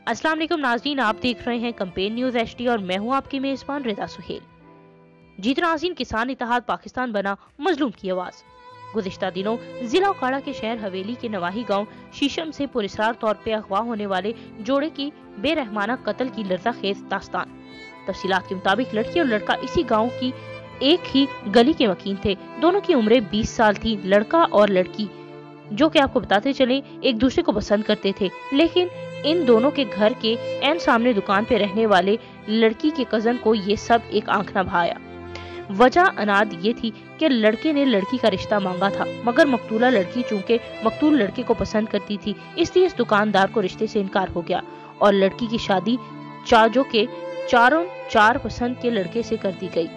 अस्सलाम वालेकुम नाज़रीन, आप देख रहे हैं कैंपेन न्यूज़ HD और मैं हूं आपकी मेज़बान रिदा सुहेल। जीत नाज़रीन, किसान इत्तेहाद पाकिस्तान बना मजलूम की आवाज़। गुज़िश्ता दिनों जिला उकाड़ा के शहर हवेली के नवाही गांव शीशम से पुरस्कार तौर पे अगवा होने वाले जोड़े की बेरहमाना कत्ल की लर्ज़ाखेज़ दास्तान। तफसीलात के मुताबिक लड़की और लड़का इसी गाँव की एक ही गली के मकीन थे। दोनों की उम्रें 20 साल थी। लड़का और लड़की जो कि आपको बताते चले एक दूसरे को पसंद करते थे, लेकिन इन दोनों के घर के एन सामने दुकान पे रहने वाले लड़की के कजन को ये सब एक आंख न भाया। वजह अनाद ये थी कि लड़के ने लड़की का रिश्ता मांगा था, मगर मकतूला लड़की चूंकि मकतूल लड़के को पसंद करती थी, इसलिए इस दुकानदार को रिश्ते से इनकार हो गया और लड़की की शादी चाजो के चार पसंद के लड़के से कर दी गई।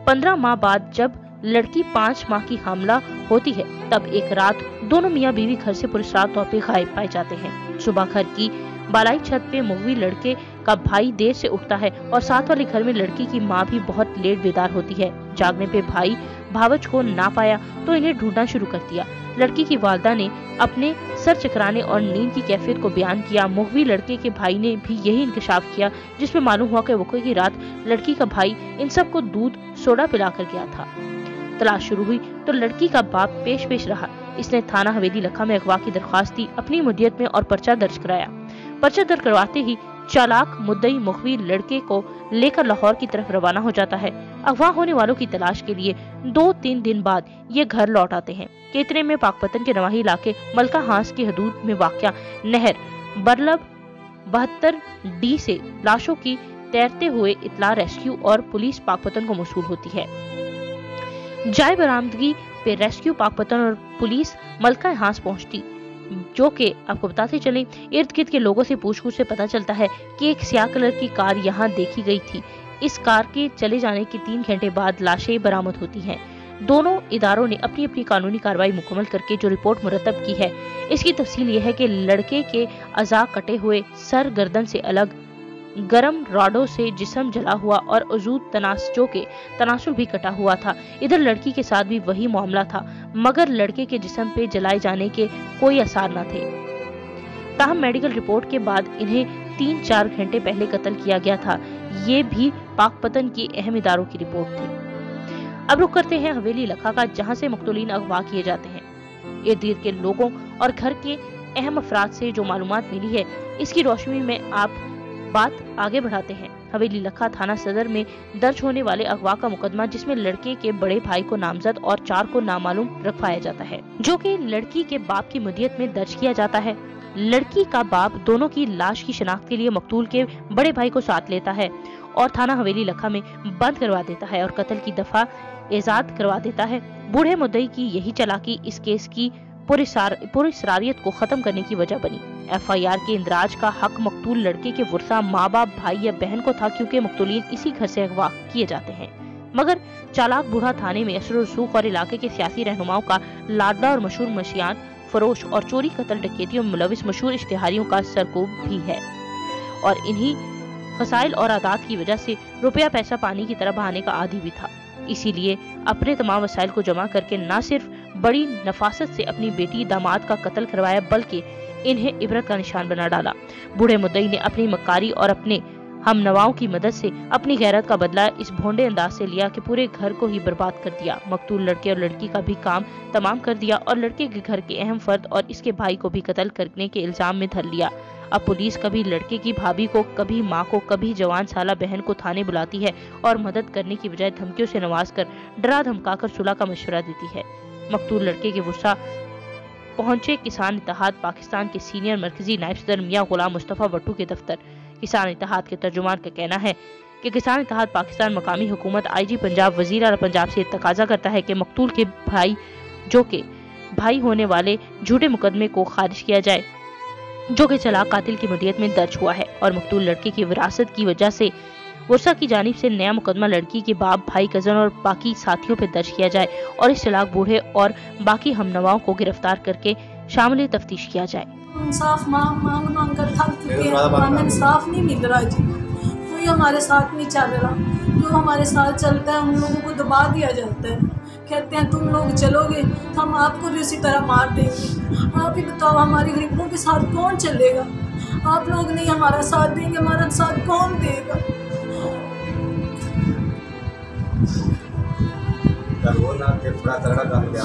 15 माह बाद जब लड़की 5 माह की हामला होती है, तब एक रात दोनों मियाँ बीवी घर से पुरस्कार तौर पे गायब पाए जाते हैं। सुबह घर की बालाई छत पे मुगवी लड़के का भाई देर से उठता है और साथ वाले घर में लड़की की माँ भी बहुत लेट बेदार होती है। जागने पे भाई भावच को ना पाया तो इन्हें ढूंढना शुरू कर दिया। लड़की की वालदा ने अपने सर चकराने और नींद की कैफियत को बयान किया। मुगवी लड़के के भाई ने भी यही इंकशाफ किया, जिसमें मालूम हुआ कि वक़्त की रात लड़की का भाई इन सबको दूध सोडा पिलाकर गया था। तलाश शुरू हुई तो लड़की का बाप पेश रहा। इसने थाना हवेली लखा में अगवा की दरख्वास्त दी, अपनी मुद्दत में और पर्चा दर्ज कराया। पर्चा दर्ज करवाते ही चालाक मुद्दई मुखवी लड़के को लेकर लाहौर की तरफ रवाना हो जाता है। अगवा होने वालों की तलाश के लिए 2-3 दिन बाद ये घर लौट आते हैं। इतने में पाकपतन के नवाही इलाके मलका हांस की हदूद में वाक़या नहर बरलब 72D से लाशों की तैरते हुए इतला रेस्क्यू और पुलिस पाकपतन को मौसूल होती है। जाय बरामदगी पे रेस्क्यू पाकपतन और पुलिस मलका हांस पहुंचती, जो कि आपको बताते चले इर्द गिर्द के लोगों से पूछ-पूछ से पता चलता है कि एक स्याह कलर की कार यहाँ देखी गई थी। इस कार के चले जाने के 3 घंटे बाद लाशें बरामद होती हैं। दोनों इदारों ने अपनी अपनी कानूनी कार्रवाई मुकम्मल करके जो रिपोर्ट मुरतब की है, इसकी तफसील ये है कि लड़के के अज़ा कटे हुए, सर गर्दन से अलग, गरम रॉडों से जिस्म जला हुआ और अजूद तनासजों के तनासुल भी कटा हुआ था। इधर लड़की के साथ भी वही मामला था, मगर लड़के के जिस्म पे जलाए जाने के कोई आसार न थे। ताहम मेडिकल रिपोर्ट के बाद इन्हें 3-4 घंटे पहले कत्ल किया गया था। ये भी पाकपतन की अहम इदारों की रिपोर्ट थी। अब रुक करते हैं हवेली लखा का, जहां से मकतूलीन अगवा किए जाते हैं। इर्द गिर्द के लोगों और घर के अहम अफराद से जो मालूमात मिली है, इसकी रोशनी में आप बात आगे बढ़ाते हैं। हवेली लखा थाना सदर में दर्ज होने वाले अगवा का मुकदमा, जिसमें लड़के के बड़े भाई को नामजद और 4 को नामालूम रखवाया जाता है, जो कि लड़की के बाप की मुद्दत में दर्ज किया जाता है। लड़की का बाप दोनों की लाश की शिनाख्त के लिए मकतूल के बड़े भाई को साथ लेता है और थाना हवेली लखा में बंद करवा देता है और कत्ल की दफा एजाद करवा देता है। बूढ़े मुद्दई की यही चालाकी इस केस की पुरस्कारियत को खत्म करने की वजह बनी। FIR के इंदराज का हक मकतूल लड़के के वर्सा माँ बाप, भाई या बहन को था, क्योंकि मकतूलीन इसी घर से अगवा किए जाते हैं। मगर चालाक बूढ़ा थाने में असर रसूख और इलाके के सियासी रहनुमाओं का लाडला और मशहूर मशियात फरोश और चोरी कत्ल डकैतियों में मुलविस मशहूर इश्तिहारियों का सरकोब भी है और इन्हीं खसाइल और आदात की वजह से रुपया पैसा पानी की तरह बहाने का आदी भी था। इसीलिए अपने तमाम वसाइल को जमा करके न सिर्फ बड़ी नफासत से अपनी बेटी दामाद का कत्ल करवाया, बल्कि इन्हें इबरत का निशान बना डाला। बूढ़े मुद्दई ने अपनी मक्कारी और अपने हमनवाओं की मदद से अपनी गैरत का बदला इस भोंडे अंदाज से लिया कि पूरे घर को ही बर्बाद कर दिया। मकतूल लड़के और लड़की का भी काम तमाम कर दिया और लड़के के घर के अहम फर्द और इसके भाई को भी कत्ल करने के इल्जाम में धर लिया। अब पुलिस कभी लड़के की भाभी को, कभी माँ को, कभी जवान साला बहन को थाने बुलाती है और मदद करने की बजाय धमकियों से नवाज कर, डरा धमका कर सुलह का मशवरा देती है। मकतूल लड़के के वुसा पहुंचे किसान इत्तेहाद पाकिस्तान के सीनियर मरकजी नायब सदर मियां गुलाम मुस्तफा भट्टू के दफ्तर। किसान इत्तेहाद के तर्जुमान का कहना है कि किसान इत्तेहाद पाकिस्तान मकामी हुकूमत, IG पंजाब, वजीर आला पंजाब से तकाजा करता है कि मकतूल के भाई, जो के भाई होने वाले झूठे मुकदमे को खारिज किया जाए, जो कि चालाक कातिल की मुद्दत में दर्ज हुआ है और मकतूल लड़के की विरासत की वजह से वर्षा की जानिब से नया मुकदमा लड़की के बाप, भाई, कजन और बाकी साथियों पर दर्ज किया जाए और इस चालाक बूढ़े और बाकी हमनवाओं को गिरफ्तार करके शामिल तफ्तीश किया जाए। इंसाफ मांग कर थक चुके हैं, हमें इंसाफ नहीं मिल रहा जी, कोई हमारे साथ नहीं चल रहा। जो हमारे साथ चलता है उन लोगों को दबा दिया जाता है, कहते हैं तुम लोग चलोगे तो हम आपको भी उसी तरह मार देंगे। आप ही बताओ, हमारी गरीबों के साथ कौन चलेगा? آپ لوگ نہیں ہمارا ساتھ دیں گے، ہمارا ساتھ کون دے گا؟ تھوڑا تگڑا کام کیا